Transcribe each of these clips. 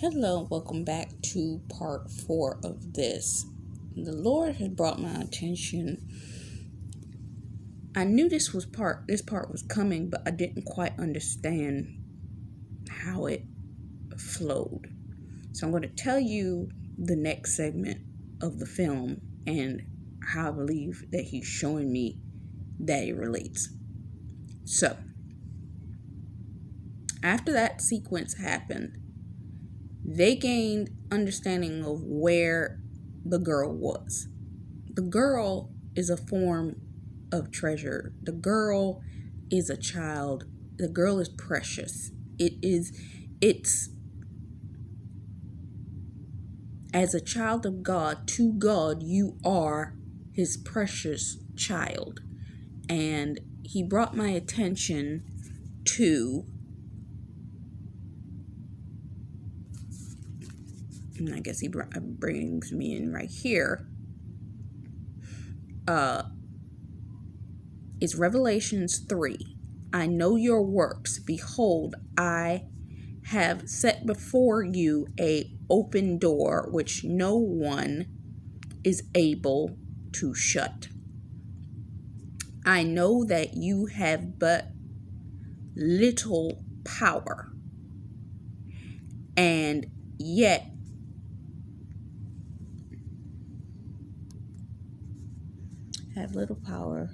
Hello, welcome back to part 4 of this. The Lord had brought my attention. I knew this part was coming, but I didn't quite understand how it flowed. So I'm going to tell you the next segment of the film and how I believe that he's showing me that it relates. So, after that sequence happened, they gained understanding of where the girl was. The girl is a form of treasure. The girl is a child. The girl is precious. It's as a child of God, to God, you are his precious child. And he brought my attention to, and I guess he brings me in right here, is Revelations 3. I know your works. Behold, I have set before you a open door which no one is able to shut. I know that you have but little power, and yet have little power,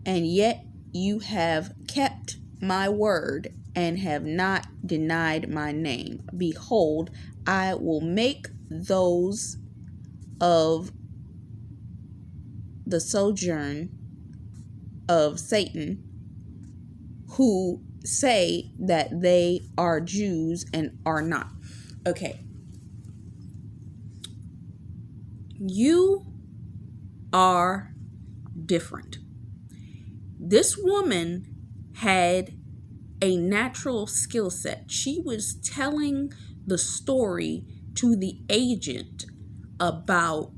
and yet you have kept my word and have not denied my name. Behold, I will make those of the sojourn of Satan who say that they are Jews and are not. Okay. You are different. This woman had a natural skill set. She was telling the story to the agent about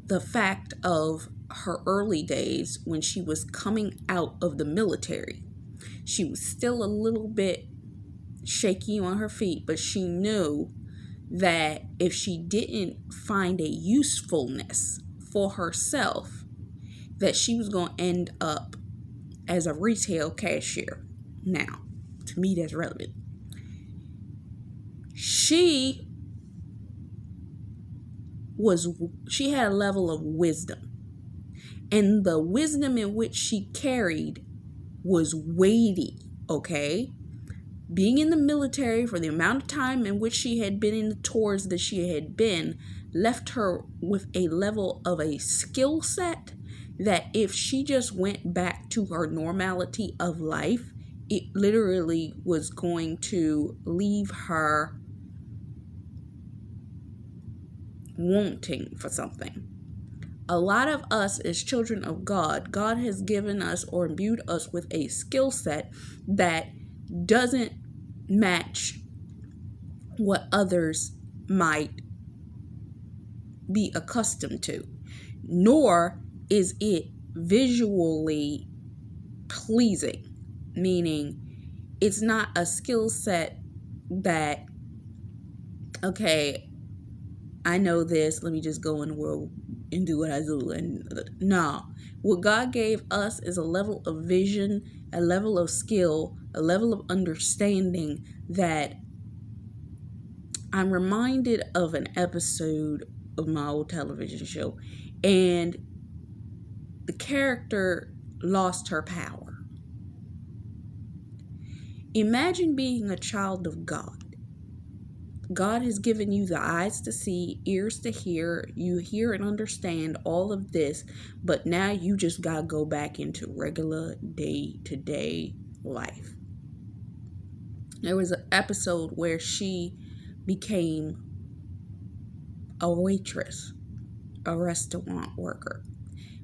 the fact of her early days when she was coming out of the military. She was still a little bit shaky on her feet, but she knew that if she didn't find a usefulness for herself, that she was going to end up as a retail cashier. Now, to me, that's relevant. She had a level of wisdom, and the wisdom in which she carried was weighty, okay? Being in the military for the amount of time in which she had been in the tours that she had been left her with a level of a skill set that if she just went back to her normality of life, it literally was going to leave her wanting for something. A lot of us as children of God, God has given us or imbued us with a skill set that doesn't match what others might be accustomed to, nor is it visually pleasing, meaning it's not a skill set that, okay, I know this, let me just go in the world and do what I do. And no, what God gave us is a level of vision, a level of skill, a level of understanding that I'm reminded of an episode of my old television show, and the character lost her power. Imagine being a child of God. God has given you the eyes to see, ears to hear. You hear and understand all of this, but now you just got to go back into regular day-to-day life. There was an episode where she became a waitress, a restaurant worker.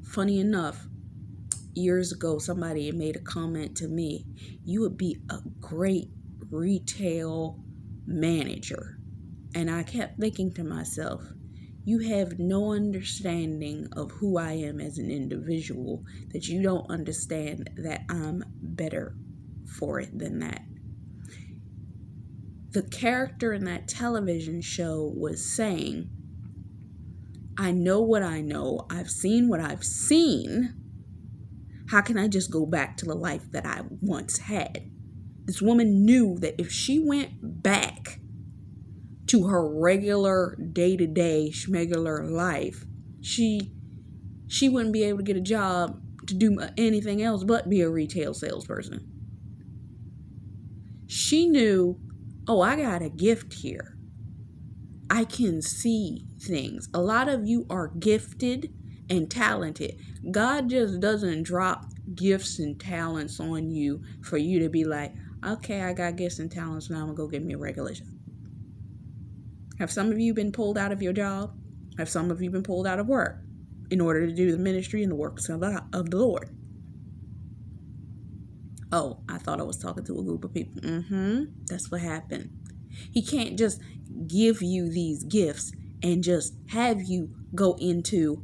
Funny enough, years ago, somebody had made a comment to me, you would be a great retail manager. And I kept thinking to myself, you have no understanding of who I am as an individual, that you don't understand that I'm better for it than that. the character in that television show was saying, I know what I know. I've seen what I've seen. How can I just go back to the life that I once had? This woman knew that if she went back to her regular day-to-day schmegular life, she wouldn't be able to get a job to do anything else but be a retail salesperson. She knew, oh, I got a gift here. I can see things. A lot of you are gifted and talented. God just doesn't drop gifts and talents on you for you to be like, okay, I got gifts and talents, now I'm going to go get me a regular job. Have some of you been pulled out of your job? Have some of you been pulled out of work in order to do the ministry and the works of the Lord? Oh, I thought I was talking to a group of people. That's what happened. He can't just give you these gifts and just have you go into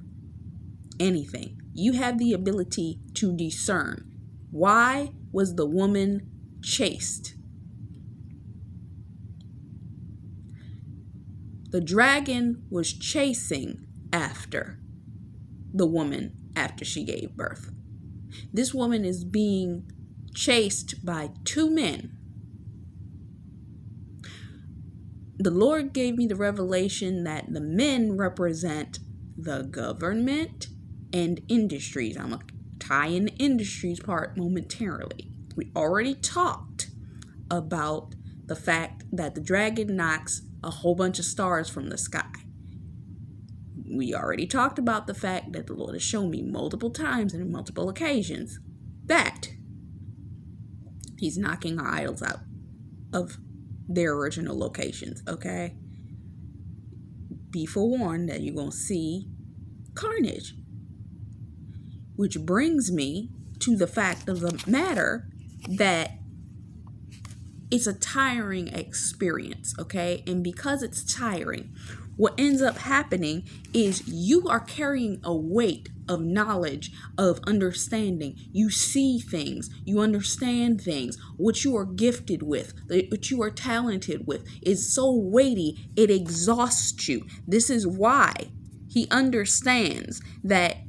anything. You have the ability to discern. Why was the woman chased? The dragon was chasing after the woman after she gave birth. This woman is being chased by two men. The Lord gave me the revelation that the men represent the government and industries. I'm going to tie in the industries part momentarily. We already talked about the fact that the dragon knocks a whole bunch of stars from the sky. We already talked about the fact that the Lord has shown me multiple times and on multiple occasions that He's knocking our idols out of their original locations, okay? Be forewarned that you're going to see carnage. Which brings me to the fact of the matter that it's a tiring experience, okay? And because it's tiring, what ends up happening is you are carrying a weight of knowledge, of understanding. You see things, you understand things. What you are gifted with, what you are talented with is so weighty, it exhausts you. This is why He understands that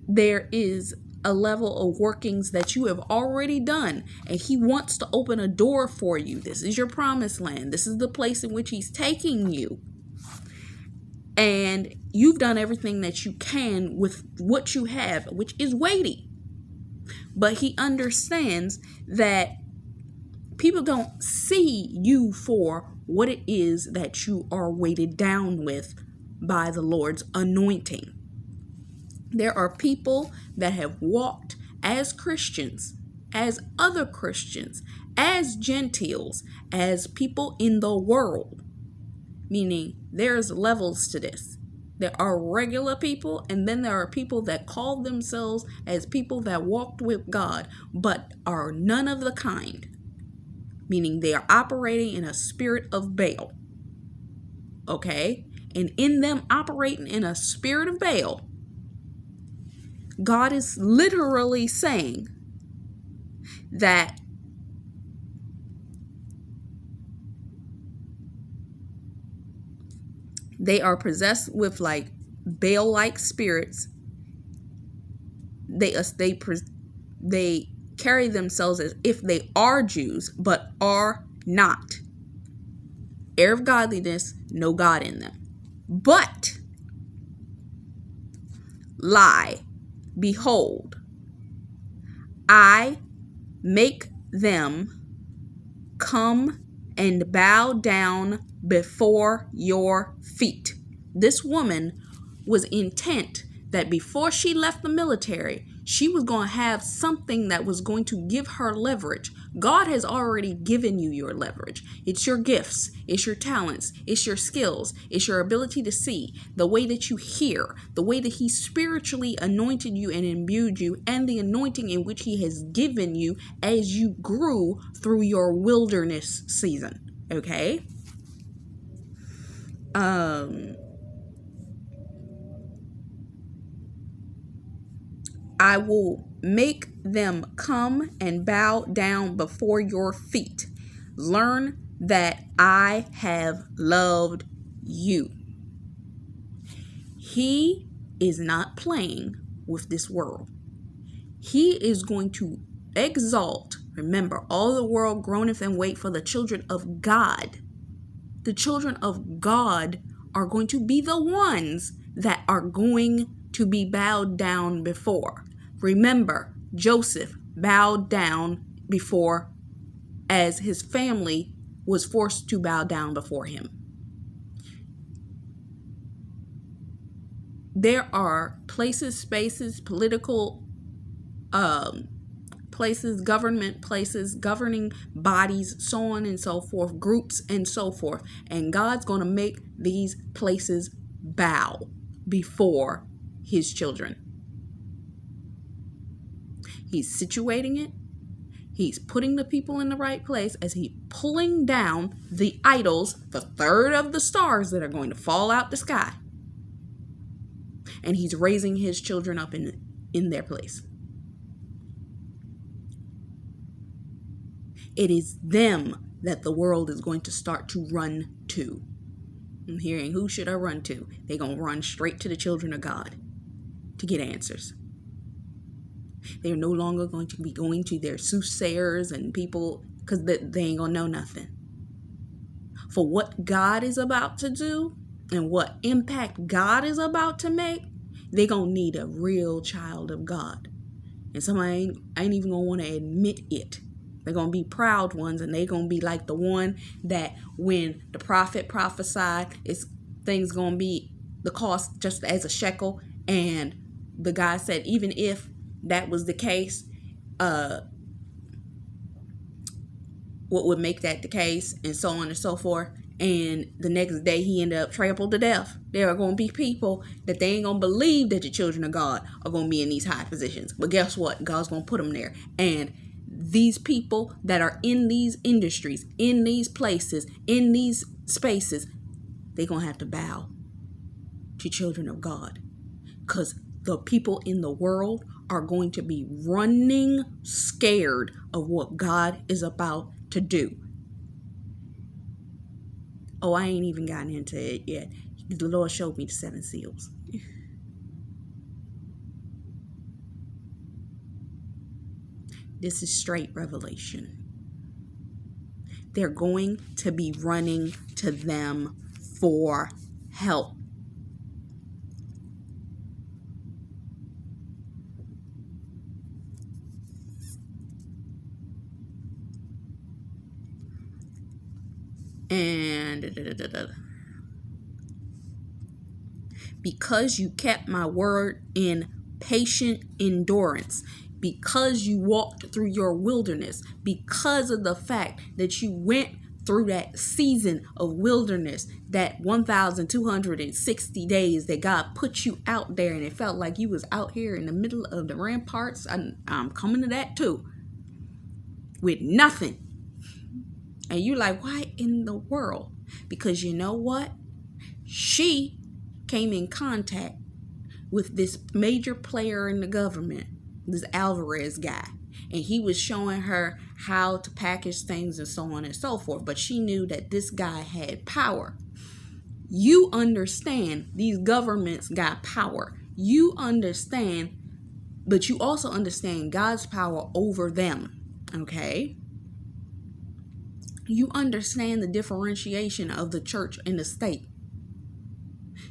there is a level of workings that you have already done, and He wants to open a door for you. This is your promised land. This is the place in which He's taking you. And you've done everything that you can with what you have, which is weighty. But He understands that people don't see you for what it is that you are weighted down with by the Lord's anointing. There are people that have walked as Christians, as other Christians, as Gentiles, as people in the world. Meaning there's levels to this. There are regular people, and then there are people that call themselves as people that walked with God, but are none of the kind. Meaning they are operating in a spirit of Baal. Okay? And in them operating in a spirit of Baal, God is literally saying that they are possessed with like Baal-like spirits. They carry themselves as if they are Jews, but are not. Heir of godliness, no God in them. But lie. Behold, I make them come and bow down before your feet. This woman was intent that before she left the military, she was going to have something that was going to give her leverage. God has already given you your leverage. It's your gifts, it's your talents, it's your skills, it's your ability to see, the way that you hear, the way that He spiritually anointed you and imbued you, and the anointing in which He has given you as you grew through your wilderness season. Okay? I will make them come and bow down before your feet. Learn that I have loved you. He is not playing with this world. He is going to exalt. Remember, all the world groaneth and wait for the children of God. The children of God are going to be the ones that are going to be bowed down before. Remember, Joseph bowed down before as his family was forced to bow down before him. There are places, spaces, political places, government places, governing bodies, so on and so forth, groups and so forth. And God's going to make these places bow before his children. He's situating it. He's putting the people in the right place as he's pulling down the idols, the third of the stars that are going to fall out the sky. And he's raising his children up in their place. It is them that the world is going to start to run to. I'm hearing, who should I run to? They're going to run straight to the children of God to get answers. They're no longer going to be going to their soothsayers and people because they ain't going to know nothing. For what God is about to do and what impact God is about to make, they're going to need a real child of God. And somebody ain't even going to want to admit it. They're going to be proud ones, and they're going to be like the one that when the prophet prophesied, things going to be the cost just as a shekel. And the guy said, even if that was the case, what would make that the case, and so on and so forth. And the next day he ended up trampled to death. There are going to be people that they ain't going to believe that the children of God are going to be in these high positions. But guess what? God's going to put them there. And these people that are in these industries, in these places, in these spaces, they're going to have to bow to children of God. Because the people in the world are going to be running scared of what God is about to do. Oh, I ain't even gotten into it yet. The Lord showed me the 7 seals. This is straight revelation. They're going to be running to them for help. And because you kept my word in patient endurance, because you walked through your wilderness, because of the fact that you went through that season of wilderness, that 1,260 days that God put you out there, and it felt like you was out here in the middle of the ramparts. I'm coming to that too, with nothing. And you're like, why in the world? Because you know what? She came in contact with this major player in the government, this Alvarez guy. And he was showing her how to package things and so on and so forth. But she knew that this guy had power. You understand these governments got power. You understand, but you also understand God's power over them. Okay? You understand the differentiation of the church and the state.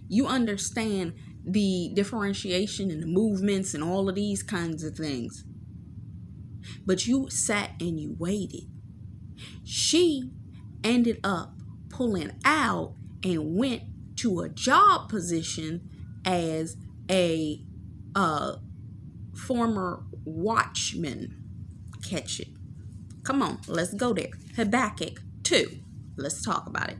You understand the differentiation and the movements and all of these kinds of things. But you sat and you waited. She ended up pulling out and went to a job position as a former watchman. Catch it. Come on, let's go there. Habakkuk 2. Let's talk about it.